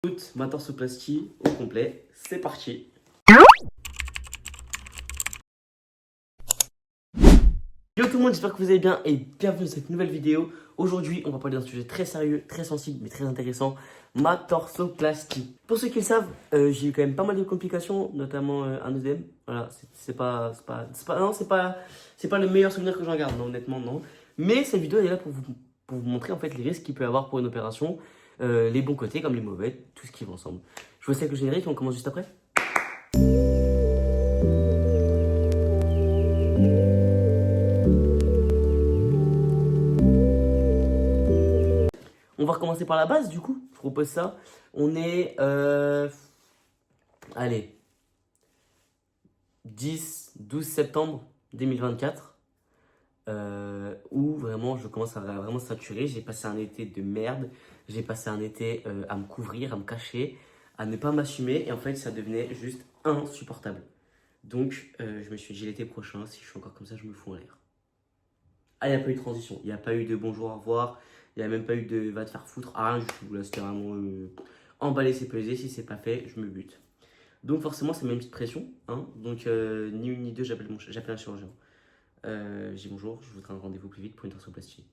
Toute ma torsoplastie au complet, c'est parti. Yo tout le monde, j'espère que vous allez bien et bienvenue dans cette nouvelle vidéo. Aujourd'hui, on va parler d'un sujet très sérieux, très sensible mais très intéressant, ma torsoplastie. Pour ceux qui le savent, j'ai eu quand même pas mal de complications, notamment un œdème. Voilà, c'est pas le meilleur souvenir que j'en garde, non, honnêtement non. Mais cette vidéo elle est là pour vous montrer en fait les risques qu'il peut y avoir pour une opération, les bons côtés comme les mauvais, tout ce qui va ensemble. Je vous laisse avec le générique, on commence juste après. On va recommencer par la base, du coup. Je propose ça. On est, allez, 10-12 septembre 2024. Où vraiment je commence à vraiment saturer. J'ai passé un été de merde. J'ai passé un été à me couvrir, à me cacher, à ne pas m'assumer. Et en fait, ça devenait juste insupportable. Donc, je me suis dit l'été prochain, si je suis encore comme ça, je me fous en l'air. Ah, il n'y a pas eu de transition. Il n'y a pas eu de bonjour, au revoir. Il n'y a même pas eu de va te faire foutre. Ah, rien du tout. Là, c'était vraiment emballer, c'est peser. Si c'est pas fait, je me bute. Donc, forcément, ça met une petite pression. Hein. Donc, ni une ni deux, j'appelle un chirurgien. J'ai bonjour, je voudrais un rendez-vous plus vite pour une torsoplastie.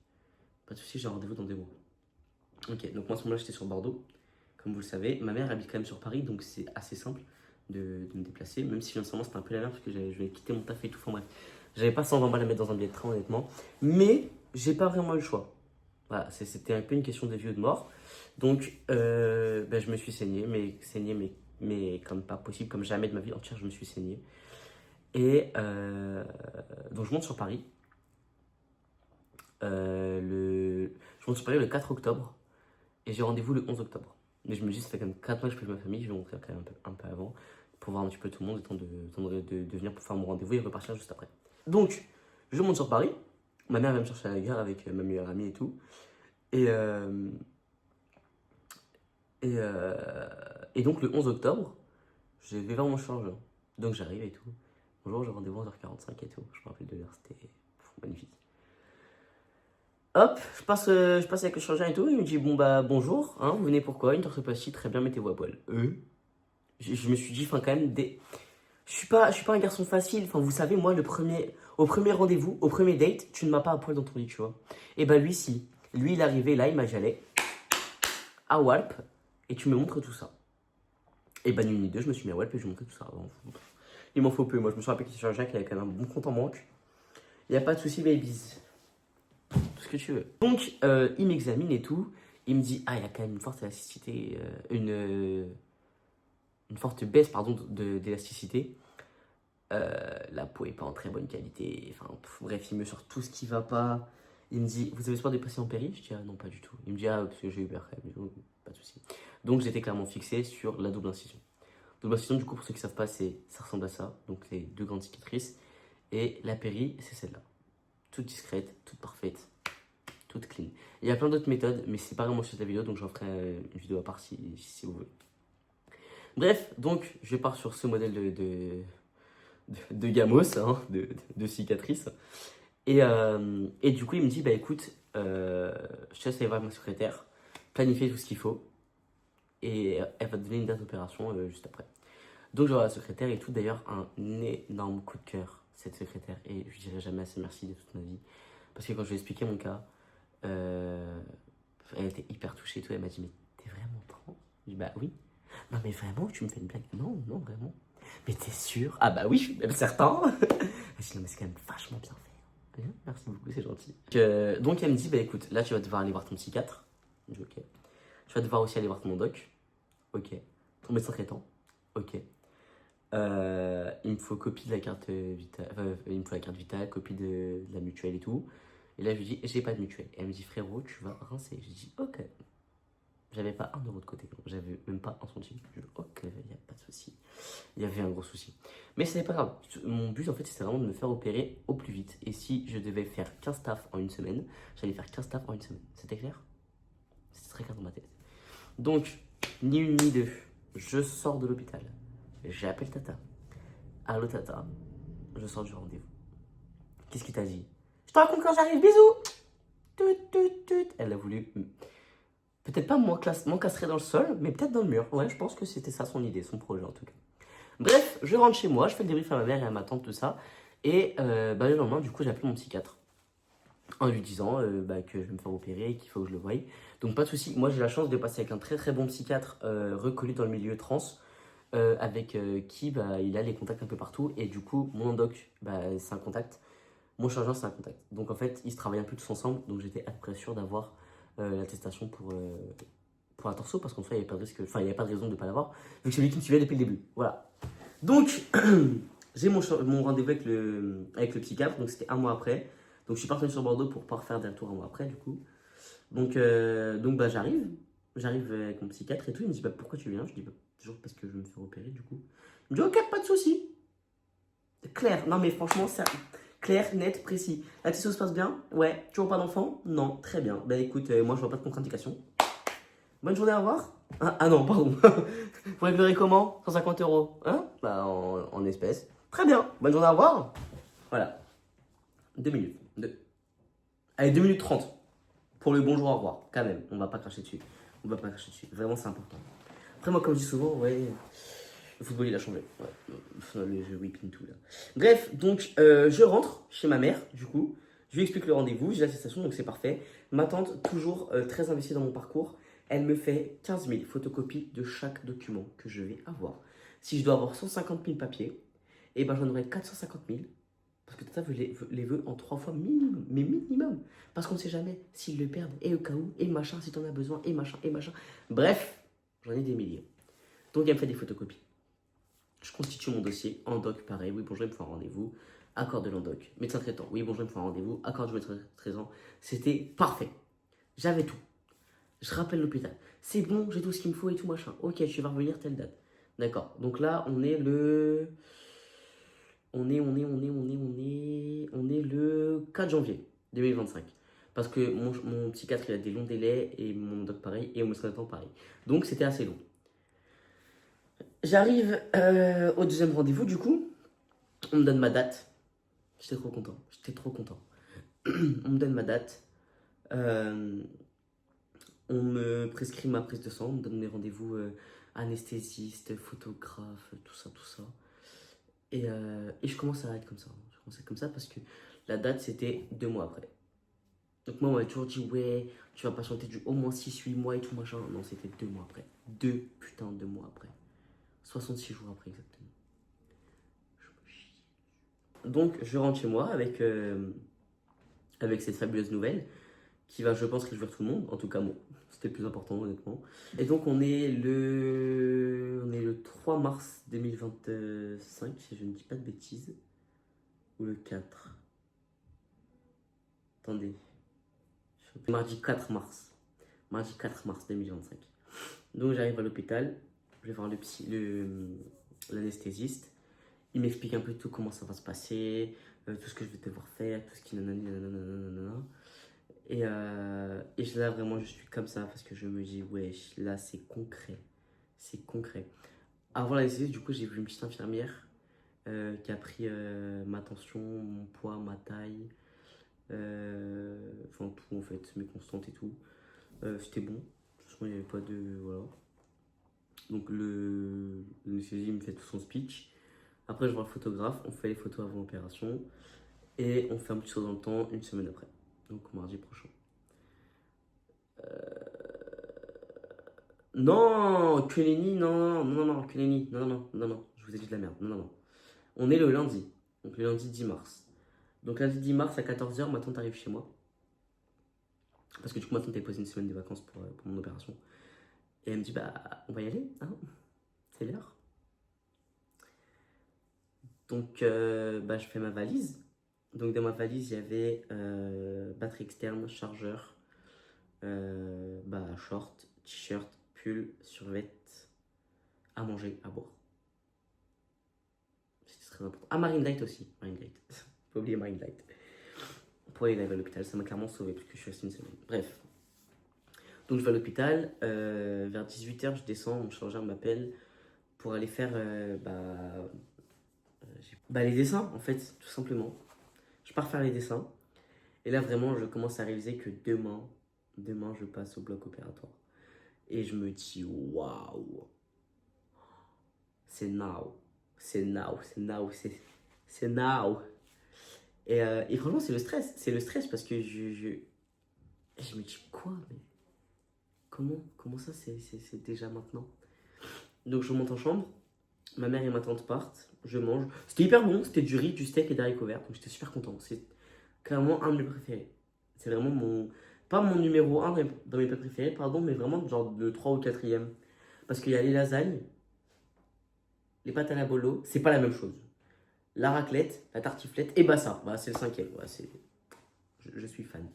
Pas de soucis, j'ai un rendez-vous dans 2 mois. Ok, donc moi, à ce moment-là, j'étais sur Bordeaux. Comme vous le savez, ma mère habite quand même sur Paris, donc c'est assez simple de me déplacer. Même si, financièrement, c'était un peu la merde parce que je vais quitter mon taf et tout. Enfin, bref. J'avais pas 120 balles à mettre dans un billet de train, honnêtement. Mais j'ai pas vraiment eu le choix. Voilà, c'était un peu une question de vie ou de mort. Donc, je me suis saigné, mais comme pas possible, comme jamais de ma vie entière, je me suis saigné. Et donc, je monte sur Paris. Je monte sur Paris le 4 octobre. Et j'ai rendez-vous le 11 octobre. Mais je me dis, ça fait quand même 4 mois que je fais ma famille, je vais monter quand même un peu avant. Pour voir un petit peu tout le monde, le temps de venir pour faire mon rendez-vous et repartir juste après. Donc, je monte sur Paris. Ma mère va me chercher à la gare avec ma meilleure amie et tout. Et, euh, et donc le 11 octobre, je vais voir mon chirurgien. Donc j'arrive et tout. Bonjour, j'ai rendez-vous à 11h45 et tout. Je me rappelle de l'heure, c'était magnifique. Hop, je passe avec le chirurgien et tout. Il me dit bon bah bonjour, hein, vous venez pourquoi? Une torsoplastie, très bien, mettez-vous à poil. Je me suis dit, enfin quand même, je suis pas un garçon facile. Enfin vous savez, moi au premier rendez-vous, au premier date, tu ne m'as pas à poil dans ton lit, tu vois. Et bah lui si. Lui il est arrivé là, il m'a jalé à Walp et tu me montres tout ça. Et bah ni une ni deux, je me suis mis à Walp et je lui ai montré tout ça. Il m'en faut peu, moi je me suis rappelé qu'il y a un chirurgien qui avait quand même un bon compte en banque. Il n'y a pas de souci, babies. Tout ce que tu veux. Donc il m'examine et tout. Il me dit, ah il a quand même une forte élasticité, une forte baisse pardon, d'élasticité. La peau est pas en très bonne qualité. Enfin, bref, il me sort tout ce qui va pas. Il me dit, vous avez espoir de passer en péri? Je dis, ah non, pas du tout. Il me dit, ah, parce que j'ai eu peur quand même. Je dis, oh, pas de souci. Donc, j'étais clairement fixé sur la double incision. Double incision, du coup, pour ceux qui savent pas, ça ressemble à ça. Donc, les 2 grandes cicatrices. Et la péri, c'est celle-là. Toute discrète, toute parfaite, toute clean. Il y a plein d'autres méthodes, mais c'est pas vraiment sur la vidéo, donc j'en ferai une vidéo à part si vous voulez. Bref, donc, je pars sur ce modèle de gamos, hein, de cicatrice. Et du coup, il me dit, bah écoute, je te laisse aller voir ma secrétaire, planifier tout ce qu'il faut, et elle va te donner une date d'opération juste après. Donc je vais voir la secrétaire et tout, d'ailleurs, un énorme coup de cœur, cette secrétaire, et je dirai jamais assez merci de toute ma vie. Parce que quand je lui ai expliqué mon cas, elle était hyper touchée et tout, elle m'a dit, mais t'es vraiment trans? Je dis, bah oui. Non mais vraiment, tu me fais une blague? Non, non, vraiment. Mais t'es sûr? Ah bah oui, je suis même certain. Elle dit, non mais c'est quand même vachement bien fait. Merci beaucoup, c'est gentil. Donc elle me dit, bah écoute, là tu vas devoir aller voir ton psychiatre. Je dis, ok. Tu vas devoir aussi aller voir ton doc. Ok. Ton médecin traitant. Ok. Il me faut copie de la carte vitale. Il me faut la carte vitale, copie de la mutuelle et tout. Et là je lui dis, j'ai pas de mutuelle. Et elle me dit, frérot, tu vas rincer. Je dis, ok. J'avais pas 1 euro de côté, j'avais même pas un centime. Je dis, ok, il n'y a pas de souci. Il y avait un gros souci. Mais ce n'est pas grave. Mon but, en fait, c'était vraiment de me faire opérer au plus vite. Et si je devais faire 15 tafs en une semaine, j'allais faire 15 tafs en une semaine. C'était clair? C'était très clair dans ma tête. Donc, ni une ni deux, je sors de l'hôpital. J'appelle Tata. Allô Tata, je sors du rendez-vous. Qu'est-ce qu'il t'a dit? Je te raconte quand j'arrive, bisous. Tut, tut, tut. Elle a voulu Peut-être pas m'encastrer dans le sol, mais peut-être dans le mur. Ouais, je pense que c'était ça son idée, son projet en tout cas. Bref, je rentre chez moi, je fais le débrief à ma mère et à ma tante, tout ça. Et le lendemain, du coup, j'ai appelé mon psychiatre en lui disant que je vais me faire opérer et qu'il faut que je le voie. Donc pas de souci, moi j'ai la chance de passer avec un très très bon psychiatre reconnu dans le milieu trans, avec qui il a les contacts un peu partout. Et du coup, mon endoc, c'est un contact, mon chirurgien, c'est un contact. Donc en fait, ils se travaillent un peu tous ensemble, donc j'étais à peu près sûr d'avoir l'attestation pour la torso, parce qu'en fait, il n'y avait pas de risque, enfin, il n'y avait pas de raison de ne pas l'avoir, vu que c'est lui qui me suivait depuis le début. Voilà. Donc, j'ai mon rendez-vous avec le psychiatre, donc c'était un mois après. Donc, je suis parti sur Bordeaux pour pouvoir faire des retours un mois après, du coup. Donc j'arrive avec mon psychiatre et tout. Il me dit, pourquoi tu viens? Je dis, toujours parce que je veux me faire opérer, du coup. Il me dit, ok, pas de souci. Clair, non mais franchement, ça. Clair, net, précis. La testo se passe bien? Ouais. Toujours pas d'enfant? Non, très bien. Écoute, moi je vois pas de contre-indication. Bonne journée, au revoir. Ah non, pardon. Vous réglerez comment? 150 euros. Hein? En espèces. Très bien. Bonne journée, au revoir. Voilà. 2 minutes. Allez, 2 minutes 30. Pour le bonjour, au revoir. Quand même, on va pas cracher dessus. On va pas cracher dessus. Vraiment, c'est important. Après, moi, comme je dis souvent, ouais, le football, il a changé. Ouais, le jeu whipping tout là. Bref, donc, je rentre chez ma mère, du coup. Je lui explique le rendez-vous, j'ai l'attestation, donc c'est parfait. Ma tante, toujours très investie dans mon parcours, elle me fait 15 000 photocopies de chaque document que je vais avoir. Si je dois avoir 150 000 papiers, et ben j'en aurai 450 000. Parce que Tata les veut en 3 fois minimum, mais minimum. Parce qu'on ne sait jamais s'ils le perdent, et au cas où, et machin, si t'en as besoin, et machin, et machin. Bref, j'en ai des milliers. Donc elle me fait des photocopies. Je constitue mon dossier, endoc, pareil, oui, bonjour, il me faut un rendez-vous. Accord de l'endoc. Médecin traitant, oui, bonjour, il me faut un rendez-vous. Accord du médecin traitant. C'était parfait. J'avais tout. Je rappelle l'hôpital. C'est bon, j'ai tout ce qu'il me faut et tout machin. Ok, tu vas revenir telle date. D'accord. Donc là, on est le. On est le 4 janvier 2025. Parce que mon psychiatre, il a des longs délais et mon doc pareil et mon médecin traitant pareil. Donc c'était assez long. J'arrive au deuxième rendez-vous, du coup, on me donne ma date. J'étais trop content. J'étais trop content. On me donne ma date. Euh, on me prescrit ma prise de sang. On me donne mes rendez-vous anesthésiste, photographe, tout ça, tout ça. Et je commence à être comme ça. Je commence à être comme ça parce que la date, c'était 2 mois après. Donc moi, on m'avait toujours dit, ouais, tu vas patienter au moins 6-8 mois et tout machin. Non, c'était 2 mois après. 2 mois après. 66 jours après, exactement. Donc, je rentre chez moi avec cette fabuleuse nouvelle qui va, je pense, réjouir tout le monde. En tout cas, moi, c'était le plus important, honnêtement. Et donc, on est le 3 mars 2025, si je ne dis pas de bêtises. Ou le 4. Attendez. Mardi 4 mars. Mardi 4 mars 2025. Donc, j'arrive à l'hôpital. Je vais voir l'anesthésiste. Il m'explique un peu tout comment ça va se passer, tout ce que je vais devoir faire, tout ce qui nanani, nanana. Et là, vraiment, je suis comme ça parce que je me dis, ouais, là, c'est concret. C'est concret. Avant l'anesthésie, du coup, j'ai vu une petite infirmière qui a pris ma tension, mon poids, ma taille, enfin tout en fait, mes constantes et tout. C'était bon. De toute façon, il n'y avait pas de. Voilà. Donc, l'anesthésie me fait tout son speech. Après, je vois le photographe, on fait les photos avant l'opération et on fait un petit saut dans le temps une semaine après, donc mardi prochain. Non, que nenni, non, non, non, non, que nenni, non, non, non, non, je vous ai dit de la merde, non, non, non. On est le lundi, donc le lundi 10 mars. Donc lundi 10 mars à 14h, ma tante arrive chez moi. Parce que du coup, ma tante avait posé une semaine de vacances pour mon opération. Et elle me dit, on va y aller, hein, c'est l'heure. Donc, je fais ma valise. Donc, dans ma valise, il y avait batterie externe, chargeur, short, t-shirt, pull, survêt, à manger, à boire. C'était très important. Ah, Marine Light aussi. Marine Light. Faut oublier Marine Light. Pour aller à l'hôpital, ça m'a clairement sauvé parce que je suis resté une semaine. Bref. Donc, je vais à l'hôpital. Vers 18h, je descends. Mon chirurgien m'appelle pour aller faire les dessins, en fait, tout simplement. Je pars faire les dessins. Et là, vraiment, je commence à réaliser que demain, je passe au bloc opératoire. Et je me dis, waouh, c'est now, c'est now, c'est now, c'est now. Et franchement, c'est le stress parce que je me dis, quoi, mais comment ça, c'est déjà maintenant? Donc je monte en chambre, ma mère et ma tante partent, je mange. C'était hyper bon, c'était du riz, du steak et des haricots verts, donc j'étais super content. C'est clairement un de mes préférés. C'est vraiment mon. Pas mon numéro un dans mes plats préférés, pardon, mais vraiment genre le 3 ou quatrième. Parce qu'il y a les lasagnes, les pâtes à la bolo, c'est pas la même chose. La raclette, la tartiflette, et bah ça, bah, c'est le cinquième. Ouais, je suis fan.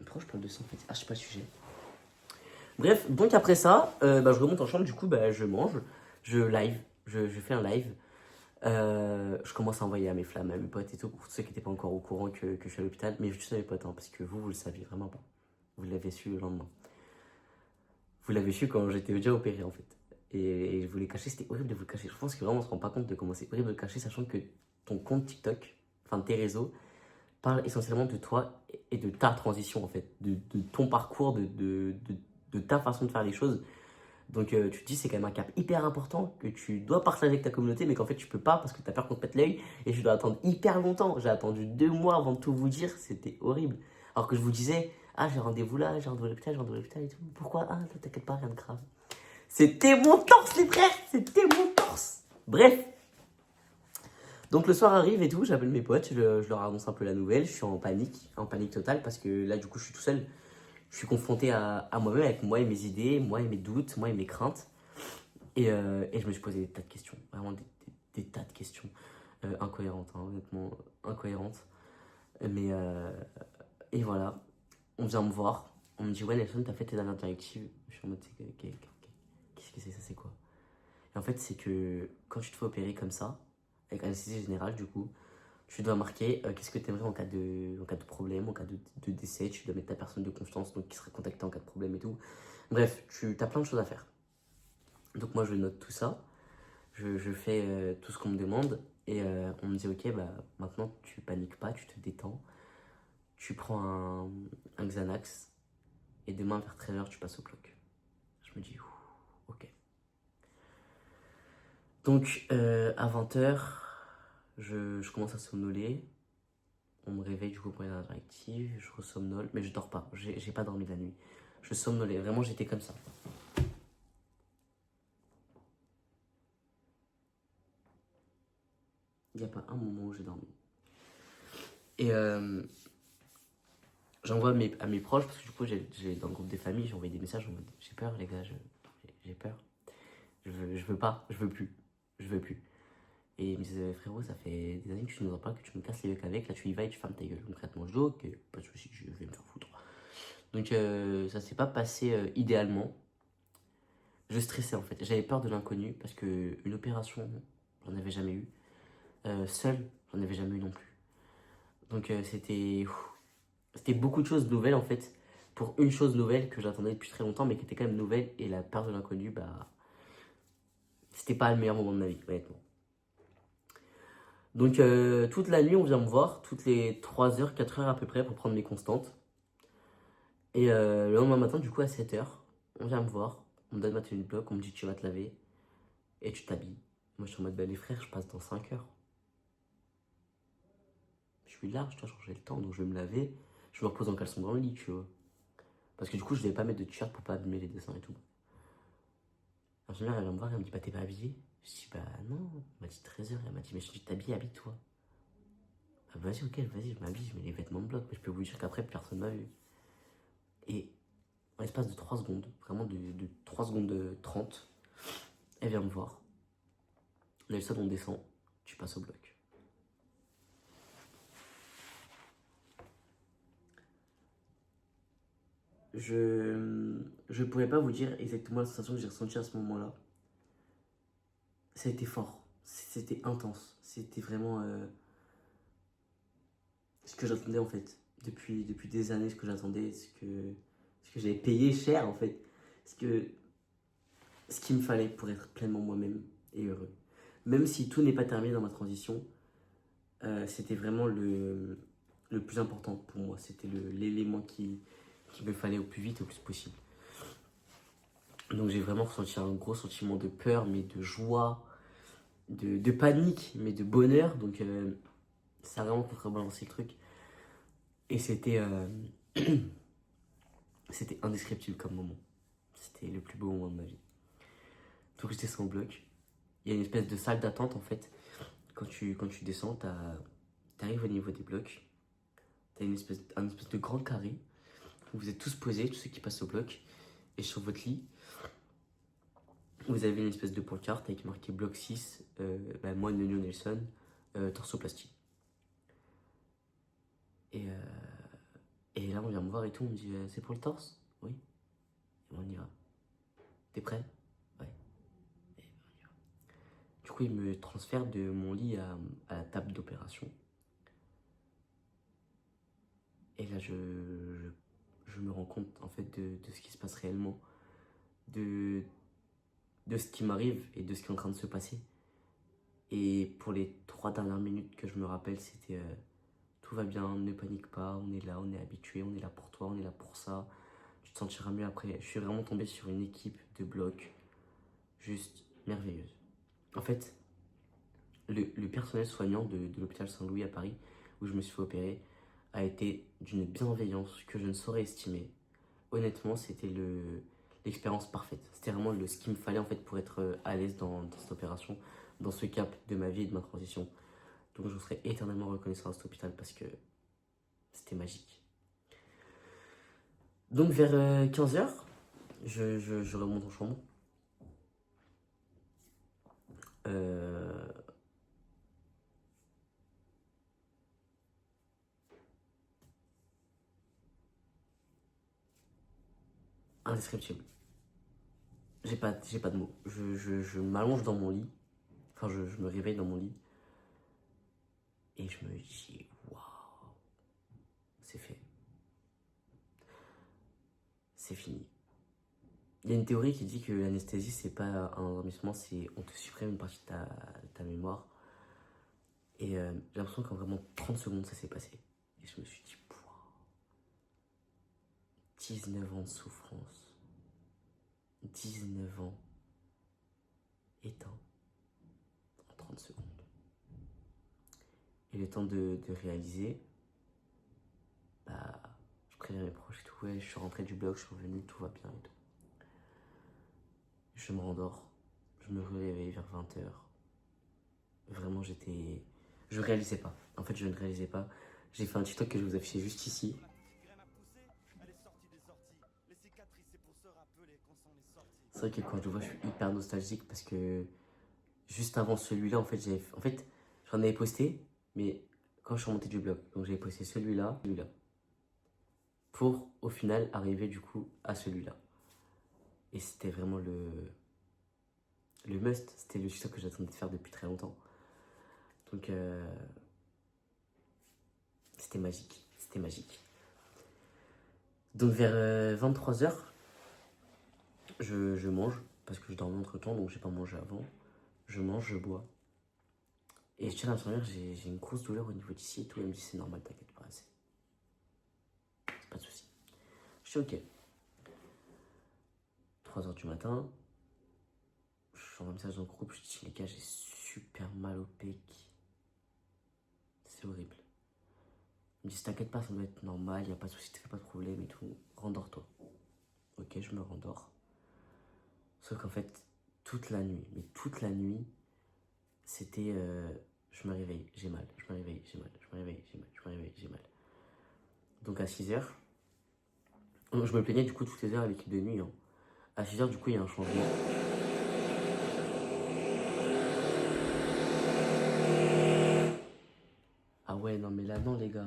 Pourquoi je parle de ça en fait? Ah, je sais pas le sujet. Bref, donc après ça, bah, je remonte en chambre, du coup, bah, je mange, je fais un live. Je commence à envoyer à mes flammes, à mes potes et tout, pour ceux qui n'étaient pas encore au courant que je suis à l'hôpital. Mais juste à mes potes, hein, parce que vous le saviez vraiment pas. Vous l'avez su le lendemain. Vous l'avez su quand j'étais déjà opéré en fait. Et je voulais cacher, c'était horrible de vous le cacher. Je pense que vraiment on se rend pas compte de comment c'est horrible de le cacher, sachant que ton compte TikTok, enfin tes réseaux, parlent essentiellement de toi et de ta transition en fait, de ton parcours, de ta façon de faire les choses. Donc tu te dis c'est quand même un cap hyper important que tu dois partager avec ta communauté mais qu'en fait tu peux pas parce que tu as peur qu'on te pète l'œil et tu dois attendre hyper longtemps. J'ai attendu 2 mois avant de tout vous dire, c'était horrible. Alors que je vous disais, ah j'ai rendez-vous là, j'ai rendez-vous à l'hôpital, j'ai rendez-vous à l'hôpital et tout. Pourquoi? Ah t'inquiète pas, rien de grave. C'était mon torse les frères, c'était mon torse. Bref, donc le soir arrive et tout, j'appelle mes potes, je leur annonce un peu la nouvelle, je suis en panique totale parce que là du coup je suis tout seul. Je suis confronté à moi-même avec moi et mes idées, moi et mes doutes, moi et mes craintes. Et je me suis posé des tas de questions, vraiment des tas de questions incohérentes, hein, honnêtement, incohérentes. Mais, et voilà, on vient me voir, on me dit, ouais, Nelson, t'as fait tes dernières directives. Je suis en mode, qu'est-ce que c'est, ça, c'est quoi? Et en fait, c'est que quand tu te fais opérer comme ça, avec anesthésie générale, du coup, tu dois marquer qu'est-ce que tu aimerais en cas de problème, en cas de décès, tu dois mettre ta personne de confiance, donc qui sera contactée en cas de problème et tout. Bref, tu as plein de choses à faire. Donc moi, je note tout ça. Je fais tout ce qu'on me demande et on me dit ok bah maintenant tu paniques pas, tu te détends, tu prends un Xanax et demain vers 13h tu passes au bloc. Je me dis ok. Donc à 20h je commence à somnoler, on me réveille du coup pour une directive, je ressomnole mais je dors pas, j'ai pas dormi la nuit. Je somnolais, vraiment j'étais comme ça. Il n'y a pas un moment où j'ai dormi. Et j'envoie à mes proches, parce que du coup, dans le groupe des familles, j'ai envoyé des messages en mode j'ai peur, les gars, j'ai peur. Je veux pas, je veux plus. Je veux plus. Et ils me disaient frérot, ça fait des années que tu nous en parles, que tu me casses les yeux avec, là tu y vas et tu fermes ta gueule. Concrètement, je dis ok, pas de soucis, je vais me faire foutre. Donc ça s'est pas passé idéalement. Je stressais en fait. J'avais peur de l'inconnu parce que une opération, j'en avais jamais eu. Seul, j'en avais jamais eu non plus. Donc c'était beaucoup de choses nouvelles en fait, pour une chose nouvelle que j'attendais depuis très longtemps, mais qui était quand même nouvelle, et la peur de l'inconnu, bah, c'était pas le meilleur moment de ma vie, honnêtement. Donc, toute la nuit, on vient me voir, toutes les 3 heures, 4 heures à peu près, pour prendre mes constantes. Et le lendemain matin, du coup, à 7 heures, on vient me voir, on me donne ma tenue de bloc, on me dit tu vas te laver et tu t'habilles. Moi, je suis en mode, bah, les frères, je passe dans 5 heures. Je suis large, tu vois, genre, j'ai le temps, donc je vais me laver, je me repose en caleçon dans le lit, tu vois. Parce que du coup, je devais pas mettre de t-shirt pour pas abîmer les dessins et tout. L'infirmière, elle vient me voir, elle me dit, bah t'es pas habillé? Je dis, bah non, elle m'a dit 13h, elle m'a dit, mais je dis, t'habilles, habille-toi. Ah, vas-y, ok, vas-y, je m'habille, je mets les vêtements de bloc, mais je peux vous dire qu'après, personne m'a vu. Et en l'espace de 3 secondes, vraiment de 3 secondes 30, elle vient me voir. Nelson, on descend, tu passes au bloc. Je pourrais pas vous dire exactement la sensation que j'ai ressentie à ce moment-là. Ça a été fort, c'était intense, c'était vraiment ce que j'attendais en fait. Depuis des années, ce que j'attendais, ce que j'avais payé cher en fait. Ce ce qu'il me fallait pour être pleinement moi-même et heureux. Même si tout n'est pas terminé dans ma transition, c'était vraiment le plus important pour moi. C'était l'élément qui me fallait au plus vite et au plus possible. Donc j'ai vraiment ressenti un gros sentiment de peur, mais de joie, de panique, mais de bonheur. Donc ça a vraiment contrebalancé le truc. Et c'était indescriptible comme moment. C'était le plus beau moment de ma vie. Donc je descends au bloc. Il y a une espèce de salle d'attente en fait. Quand tu descends, t'arrives au niveau des blocs. T'as un espèce de grand carré où vous êtes tous posés, tous ceux qui passent au bloc. Et sur votre lit, vous avez une espèce de pancarte avec marqué bloc 6, moi, Nuno Nelson, torsoplastie. Et, euh, et là, on vient me voir et tout. On me dit c'est pour le torse? Oui. Et on y va. T'es prêt? Ouais. Et on y va. Du coup, il me transfère de mon lit à la table d'opération. Et là, je me rends compte en fait de ce qui se passe réellement, de, de ce qui m'arrive et de ce qui est en train de se passer. Et pour les 3 dernières minutes que je me rappelle, c'était tout va bien, ne panique pas, on est là, on est habitué, on est là pour toi, on est là pour ça. Tu te sentiras mieux après. Je suis vraiment tombé sur une équipe de bloc juste merveilleuse. En fait, le personnel soignant de l'hôpital Saint-Louis à Paris, où je me suis fait opérer, a été d'une bienveillance que je ne saurais estimer. Honnêtement, c'était l'expérience parfaite. C'était vraiment ce qu'il me fallait en fait pour être à l'aise dans cette opération, dans ce cap de ma vie et de ma transition. Donc je serai éternellement reconnaissant à cet hôpital parce que c'était magique. Donc vers 15h, je remonte en chambre. Euh, Indescriptible. J'ai pas de mots. Je m'allonge dans mon lit. Enfin, je me réveille dans mon lit. Et je me dis, waouh, c'est fait. C'est fini. Il y a une théorie qui dit que l'anesthésie, c'est pas un endormissement, c'est on te supprime une partie de ta mémoire. Et j'ai l'impression qu'en vraiment 30 secondes, ça s'est passé. Et je me suis dit, pouah, 19 ans de souffrance. 19 ans éteints en 30 secondes. Et le temps de réaliser, bah, je préviens mes proches et tout. Ouais, je suis rentré du bloc, je suis revenu, tout va bien et tout. Je me rendors, je me réveille vers 20h. Vraiment, je réalisais pas. En fait, je ne réalisais pas. J'ai fait un TikTok que je vous affiche juste ici. C'est vrai que quand je le vois, je suis hyper nostalgique parce que juste avant celui-là, en fait, j'en avais posté, mais quand je suis remonté du blog, donc j'avais posté celui-là, pour au final arriver du coup à celui-là. Et c'était vraiment le must, c'était le TikTok que j'attendais de faire depuis très longtemps. Donc c'était magique, c'était magique. Donc vers 23h, je mange, parce que je dormais entre temps, donc j'ai pas mangé avant. Je mange, je bois. Et je tiens à l'infirmière, j'ai une grosse douleur au niveau d'ici et tout. Elle me dit c'est normal, t'inquiète pas, c'est pas de soucis. Je dis ok. 3h du matin, je fais un message dans le groupe, je dis les gars, j'ai super mal au pec. C'est horrible. Il me dit t'inquiète pas, ça doit être normal, y a pas de soucis, t'as pas de problème et tout. Rendors-toi. Ok, je me rendors. Sauf qu'en fait, toute la nuit, mais toute la nuit, c'était je me réveille, j'ai mal, je me réveille, j'ai mal, je me réveille, j'ai mal, je me réveille, j'ai mal. Donc à 6h, je me plaignais du coup toutes les heures à l'équipe de nuit. Hein. À 6h, du coup, il y a un changement. Ah ouais, non, mais là, non, les gars.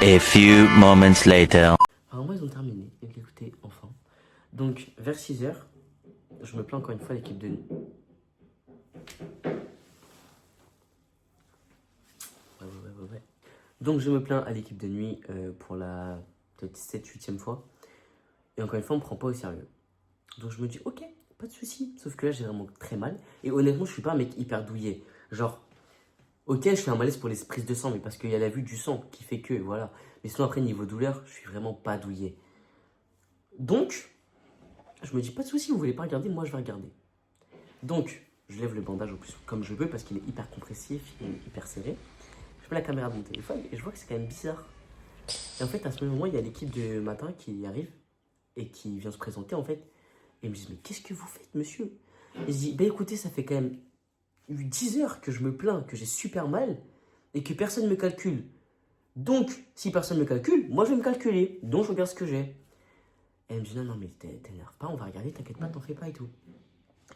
A few moments later. Alors, moi, ils ont terminé. Et écoutez, enfin. Donc, vers 6h, je me plains encore une fois à l'équipe de nuit. Ouais. Donc, je me plains à l'équipe de nuit pour la peut-être 7-8e fois. Et encore une fois, on me prend pas au sérieux. Donc, je me dis, ok, pas de souci. Sauf que là, j'ai vraiment très mal. Et honnêtement, je suis pas un mec hyper douillet. Genre, Ok, je fais un malaise pour les prises de sang, mais parce qu'il y a la vue du sang qui fait que, voilà. Mais sinon, après, niveau douleur, je suis vraiment pas douillé. Donc, je me dis, pas de souci, vous voulez pas regarder, moi je vais regarder. Donc, je lève le bandage au plus comme je veux parce qu'il est hyper compressif, il est hyper serré. Je mets la caméra de mon téléphone et je vois que c'est quand même bizarre. Et en fait, à ce moment, il y a l'équipe de matin qui arrive et qui vient se présenter en fait. Et ils me disent, mais qu'est-ce que vous faites, monsieur? Et je dis, bah écoutez, ça fait quand même 10 heures que je me plains, que j'ai super mal et que personne ne me calcule. Donc, si personne ne me calcule, moi je vais me calculer. Donc, je regarde ce que j'ai. Et elle me dit, non, non, mais t'énerve pas, on va regarder, t'inquiète pas, t'en fais pas et tout.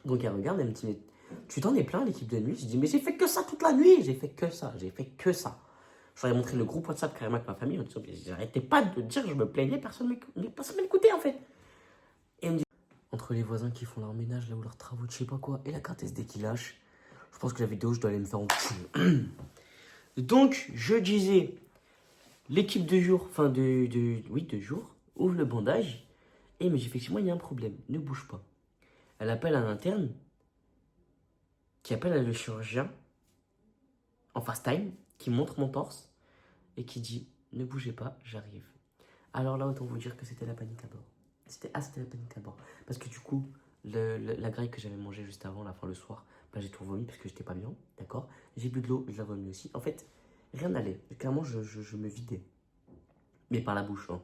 Donc, elle regarde, elle me dit, mais tu t'en es plein, l'équipe de nuit? Je dis, mais j'ai fait que ça toute la nuit, j'ai fait que ça, j'ai fait que ça. Je leur ai montré le groupe WhatsApp carrément avec ma famille en disant, mais j'arrêtais pas de dire que je me plaignais, personne ne m'écoutait en fait. Et elle me dit, entre les voisins qui font leur ménage là ou leurs travaux de je sais pas quoi, et la carte SD qui lâche, je pense que la vidéo, je dois aller me faire en cul. Donc, je disais, l'équipe de jour, enfin de jour, ouvre le bandage, et me dit, effectivement, il y a un problème, ne bouge pas. Elle appelle un interne, qui appelle le chirurgien, en fast time, qui montre mon torse, et qui dit, ne bougez pas, j'arrive. Alors là, autant vous dire que c'était la panique à bord. C'était la panique à bord. Parce que du coup, la graille que j'avais mangée juste avant, la fin le soir, bah, j'ai tout vomi parce que j'étais pas bien, d'accord. J'ai bu de l'eau, je l'ai vomi aussi. En fait, rien n'allait. Clairement, je me vidais. Mais par la bouche, hein.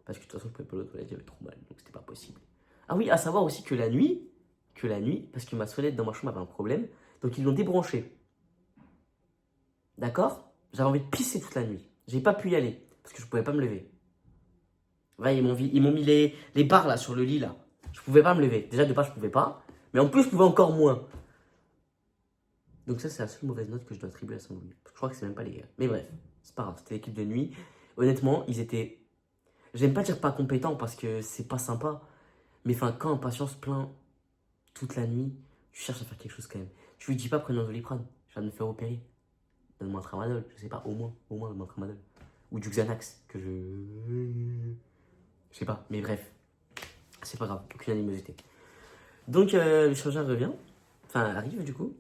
Parce que de toute façon, je pouvais pas aller aux toilettes, j'avais trop mal, donc c'était pas possible. Ah oui, à savoir aussi que la nuit, parce que ma sonnette dans ma chambre avait un problème, donc ils l'ont débranchée. D'accord. J'avais envie de pisser toute la nuit. J'ai pas pu y aller, parce que je pouvais pas me lever. Ouais, ils m'ont mis les barres là sur le lit là. Je pouvais pas me lever. Déjà de base je pouvais pas. Mais en plus je pouvais encore moins. Donc ça c'est la seule mauvaise note que je dois attribuer à Saint-Louis. Je crois que c'est même pas les gars. Mais bref, c'est pas grave. C'était l'équipe de nuit. Honnêtement, ils étaient... J'aime pas dire pas compétents parce que c'est pas sympa. Mais enfin, quand un patient se plaint toute la nuit, tu cherches à faire quelque chose quand même. Tu lui dis pas prenez un Doliprane. Je viens de me faire opérer. Donne-moi un Tramadol. Je sais pas, au moins donne-moi un Tramadol. Ou du Xanax que je sais pas, mais bref. C'est pas grave, aucune animosité. Donc le chirurgien revient, enfin arrive du coup,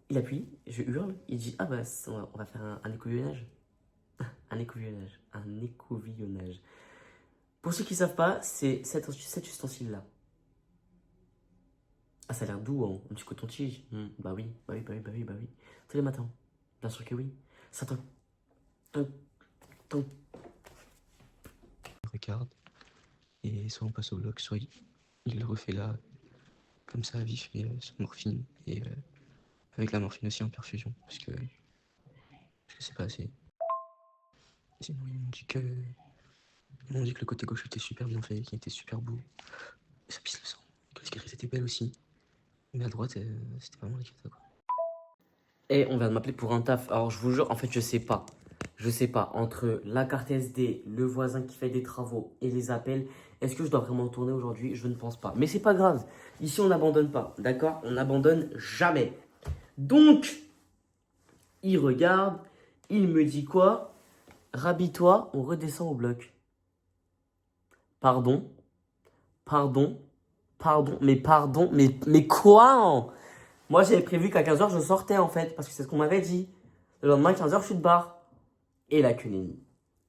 il appuie, je hurle, il dit ah bah on va faire un écouvillonnage. Un écouvillonnage, un écouvillonnage. Pour ceux qui savent pas, c'est cet ustensile-là. Ah ça a l'air doux, hein, un petit coton-tige. Bah oui, bah oui, bah oui, bah oui, bah oui. Tous les matins, bien sûr que oui. Ça t'en... Il regarde, et soit on passe au bloc, soit il le refait là, comme ça, à vif, et sous morphine, et avec la morphine aussi en perfusion, parce que c'est pas assez. Sinon, ils m'ont dit que le côté gauche était super bien fait, qu'il était super beau, et ça pisse le sang, que les cicatrices étaient belles aussi, mais à droite, c'était vraiment la cata, quoi. Et on vient de m'appeler pour un taf. Alors je vous jure, en fait je sais pas. Je sais pas. Entre la carte SD, le voisin qui fait des travaux et les appels, est-ce que je dois vraiment tourner aujourd'hui? Je ne pense pas. Mais c'est pas grave. Ici on n'abandonne pas. D'accord? On n'abandonne jamais. Donc, il regarde. Il me dit quoi? Rhabille-toi, on redescend au bloc. Pardon? Pardon? Pardon? Mais quoi hein. Moi j'avais prévu qu'à 15h je sortais en fait. Parce que c'est ce qu'on m'avait dit. Le lendemain, 15h, je suis de bar. Et la quenelle.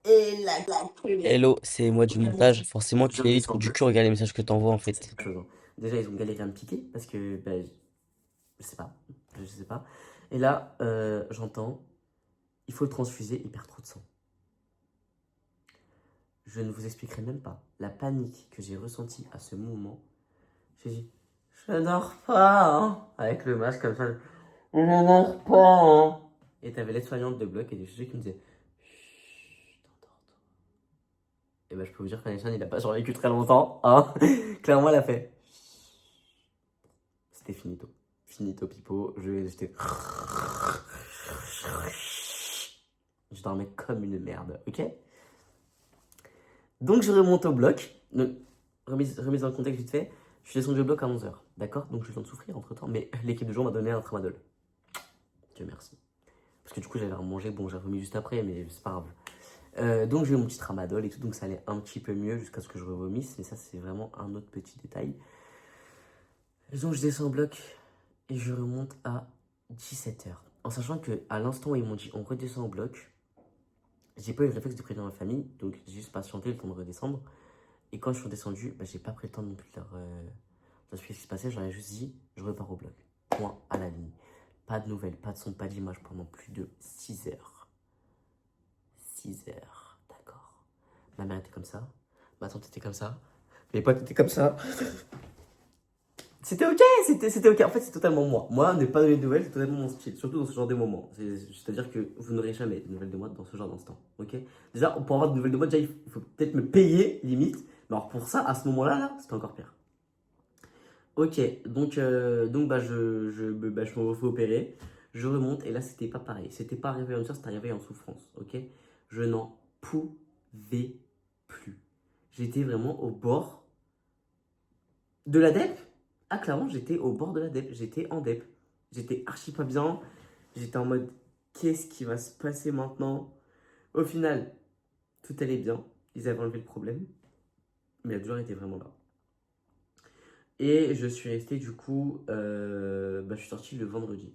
Et la quenelle. Hello, c'est moi du montage. Forcément, tu les trous du cul, regarde les messages que t'envoies en C'est fait. quelque chose, hein. Déjà, ils ont galéré à me piquer parce que, ben, je sais pas. Je sais pas. Et là, j'entends, il faut le transfuser, il perd trop de sang. Je ne vous expliquerai même pas la panique que j'ai ressentie à ce moment. J'ai dit, je dors pas, hein, avec le masque comme ça. Je dors pas, hein. Et t'avais l'aide-soignante de bloc et des chirurgiens qui me disaient, chut, t'endors-toi. Et ben, je peux vous dire qu'Alexandre, il a pas survécu très longtemps, hein. Clairement, elle a fait. C'était finito. Finito pipo. J'étais. Je dormais comme une merde, ok? Donc je remonte au bloc. Donc, remise dans le contexte vite fait. Je suis descendu au bloc à 11h, d'accord? Donc je viens de souffrir entre temps. Mais l'équipe de jour m'a donné un tramadol. Dieu merci. Parce que du coup j'avais remangé. Bon, j'ai remis juste après, mais c'est pas grave. Donc j'ai eu mon petit tramadol et tout. Donc ça allait un petit peu mieux jusqu'à ce que je revomisse. Mais ça, c'est vraiment un autre petit détail. Et donc je descends au bloc et je remonte à 17 heures. En sachant qu'à l'instant où ils m'ont dit on redescend au bloc, j'ai pas eu le réflexe de prévenir ma famille, donc j'ai juste patienté le temps de redescendre. Et quand je suis redescendu, bah, j'ai pas pris le temps non plus de leur expliquer ce qui se passait. J'aurais juste dit je repars au bloc. Point à la ligne. Pas de nouvelles, pas de son, pas d'image pendant plus de 6 heures. 6 heures, d'accord. Ma mère était comme ça, ma tante était comme ça, mes potes étaient comme ça. C'était ok, c'était ok. En fait, c'est totalement moi. Moi, ne pas donner de nouvelles, c'est totalement mon style, surtout dans ce genre de moments. C'est-à-dire que vous n'aurez jamais de nouvelles de moi dans ce genre d'instant, ok? Déjà, pour avoir de nouvelles de moi, déjà, il faut peut-être me payer, limite. Mais alors pour ça, à ce moment-là, là, c'était encore pire. Ok, donc bah, je me refais opérer. Je remonte et là, c'était pas pareil. C'était pas arrivé en douceur, c'était arrivé en souffrance, ok? Je n'en pouvais plus. J'étais vraiment au bord de la dep. Ah, clairement, j'étais au bord de la dep. J'étais en dep. J'étais archi pas bien. J'étais en mode, qu'est-ce qui va se passer maintenant? Au final, tout allait bien. Ils avaient enlevé le problème. Mais la douleur était vraiment là. Et je suis resté du coup, bah, je suis sorti le vendredi.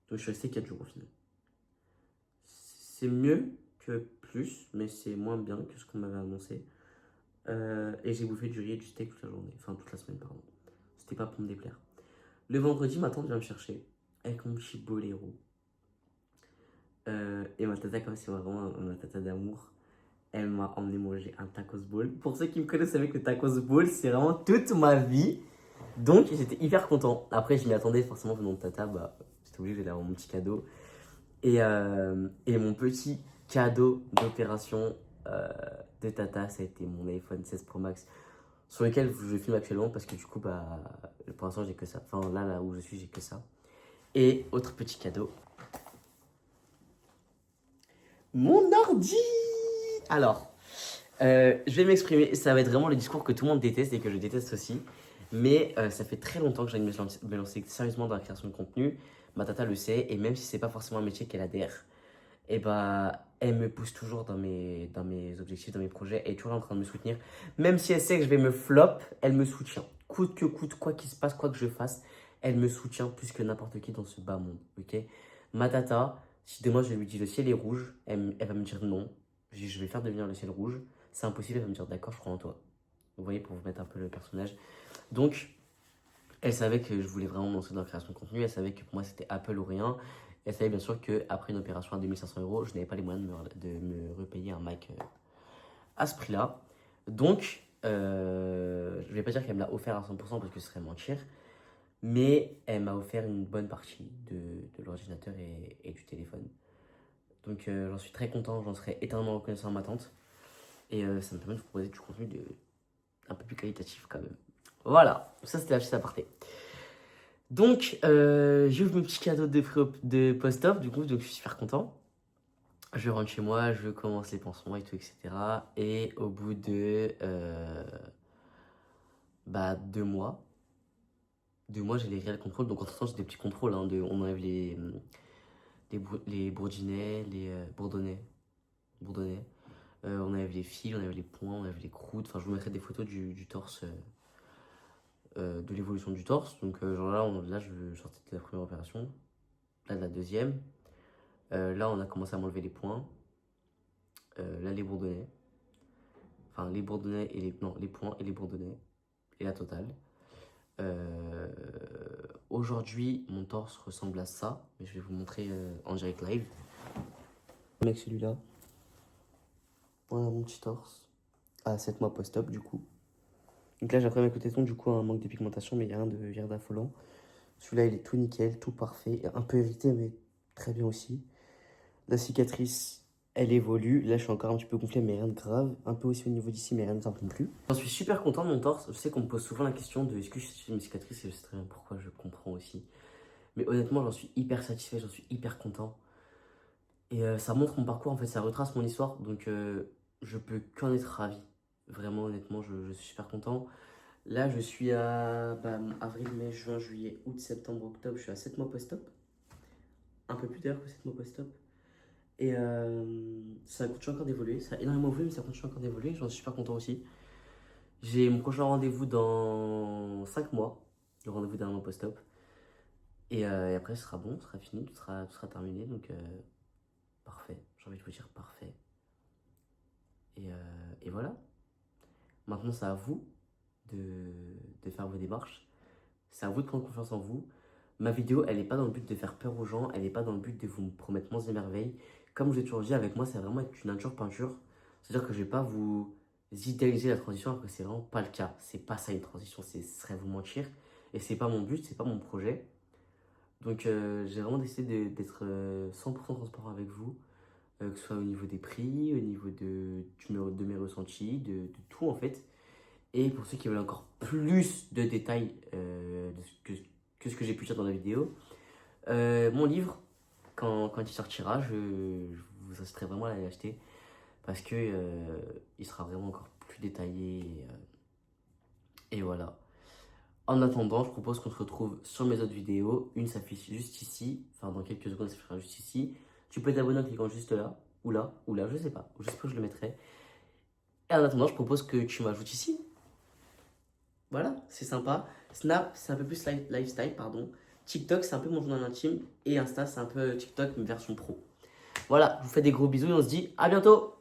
Donc je suis resté 4 jours au final. C'est mieux que plus, mais c'est moins bien que ce qu'on m'avait annoncé. Et j'ai bouffé du riz et du steak toute la journée. Enfin, toute la semaine, pardon. C'était pas pour me déplaire. Le vendredi, ma tante vient me chercher avec mon petit boléro. Et ma tata, comme c'est vraiment ma tata d'amour, elle m'a emmené manger un tacos bowl. Pour ceux qui me connaissent avec le tacos bowl, c'est vraiment toute ma vie. Donc j'étais hyper content. Après, je m'y attendais forcément venant de tata, bah, j'étais obligé d'avoir mon petit cadeau. Et mon petit cadeau d'opération de tata, ça a été mon iPhone 16 Pro Max, sur lequel je filme actuellement parce que du coup, bah, pour l'instant, j'ai que ça. Enfin, là où je suis, j'ai que ça. Et autre petit cadeau, mon ordi. Alors, je vais m'exprimer. Ça va être vraiment le discours que tout le monde déteste et que je déteste aussi. Mais ça fait très longtemps que j'ai envie de me lancer sérieusement dans la création de contenu. Ma tata le sait. Et même si c'est pas forcément un métier qu'elle adhère, et bah, elle me pousse toujours dans mes objectifs, dans mes projets. Elle est toujours en train de me soutenir. Même si elle sait que je vais me flop, elle me soutient. Coûte que coûte, quoi qu'il se passe, quoi que je fasse, elle me soutient plus que n'importe qui dans ce bas monde. Ok? Ma tata, si demain je lui dis le ciel est rouge, elle va me dire non. Je vais faire devenir le ciel rouge. C'est impossible, elle va me dire d'accord, je crois en toi. Vous voyez, pour vous mettre un peu le personnage. Donc, elle savait que je voulais vraiment me lancer dans la création de contenu. Elle savait que pour moi, c'était Apple ou rien. Elle savait bien sûr qu'après une opération à 2500 euros, je n'avais pas les moyens de me repayer un Mac à ce prix-là. Donc, je ne vais pas dire qu'elle me l'a offert à 100% parce que ce serait mentir. Mais elle m'a offert une bonne partie de l'ordinateur et du téléphone. Donc, j'en suis très content. J'en serai éternellement reconnaissant à ma tante. Et ça me permet de vous proposer du contenu un peu plus qualitatif quand même. Voilà, ça c'était la petite aparté. Donc, j'ouvre mon petit cadeau de post-op, du coup, donc je suis super content. Je rentre chez moi, je commence les pansements et tout, etc. Et au bout de 2 mois, 2 mois, j'ai les réels contrôles. Donc, entre-temps, j'ai des petits contrôles. Hein, on enlève les bourdinets, les bourdonnais. On enlève les fils, on enlève les poings, on enlève les croûtes. Enfin, je vous mettrai des photos du torse. De l'évolution du torse. Donc, genre là, je sortais de la première opération, là de la deuxième. Là, on a commencé à m'enlever les poings. Là, les bourdonnais. Enfin, les bourdonnais et les. Non, les poings et les bourdonnais. Et la totale. Aujourd'hui, mon torse ressemble à ça. Mais je vais vous montrer en direct live. Avec celui-là. Voilà mon petit torse. À 7 mois post-op, du coup. Donc là, j'ai après ma côté du coup, un manque de pigmentation, mais il n'y a rien d'affolant. Celui-là, il est tout nickel, tout parfait. Un peu irrité, mais très bien aussi. La cicatrice, elle évolue. Là, je suis encore un petit peu gonflé, mais rien de grave. Un peu aussi au niveau d'ici, mais rien de simple non plus. J'en suis super content de mon torse. Je sais qu'on me pose souvent la question de est-ce que j'ai une cicatrice et je sais très bien pourquoi, je comprends aussi. Mais honnêtement, j'en suis hyper satisfait, j'en suis hyper content. Et ça montre mon parcours, en fait, ça retrace mon histoire. Donc, je peux qu'en être ravi. Vraiment, honnêtement, je suis super content. Là, je suis à avril, mai, juin, juillet, août, septembre, octobre. Je suis à 7 mois post-op. Un peu plus d'ailleurs que 7 mois post-op. Et ça continue encore d'évoluer. Ça a énormément évolué, mais ça continue encore d'évoluer. J'en suis super content aussi. J'ai mon prochain rendez-vous dans 5 mois. Le rendez-vous d'un an post-op. Et après, ce sera bon, ce sera fini, tout sera terminé. Donc, parfait. J'ai envie de vous dire parfait. Et voilà. Maintenant, c'est à vous de faire vos démarches. C'est à vous de prendre confiance en vous. Ma vidéo, elle n'est pas dans le but de faire peur aux gens. Elle n'est pas dans le but de vous promettre monts et merveilles. Comme je l'ai toujours dit, avec moi, c'est vraiment être une nature peinture. C'est-à-dire que je ne vais pas vous idéaliser la transition, alors que c'est vraiment pas le cas. C'est pas ça une transition, ce serait vous mentir. Et c'est pas mon but, c'est pas mon projet. Donc j'ai vraiment décidé d'être 100% transparent avec vous, que ce soit au niveau des prix, au niveau de mes ressentis, de tout en fait. Et pour ceux qui veulent encore plus de détails que ce que j'ai pu dire dans la vidéo, mon livre, quand il sortira, je vous inciterai vraiment à aller l'acheter parce que il sera vraiment encore plus détaillé. Et voilà. En attendant, je propose qu'on se retrouve sur mes autres vidéos. Une s'affiche juste ici, enfin dans quelques secondes, ça s'affichera juste ici. Tu peux t'abonner en cliquant juste là, ou là, je sais pas. Je sais pas où je le mettrai. Et en attendant, je propose que tu m'ajoutes ici. Voilà, c'est sympa. Snap, c'est un peu plus lifestyle, pardon. TikTok, c'est un peu mon journal intime. Et Insta, c'est un peu TikTok, mais version pro. Voilà, je vous fais des gros bisous et on se dit à bientôt!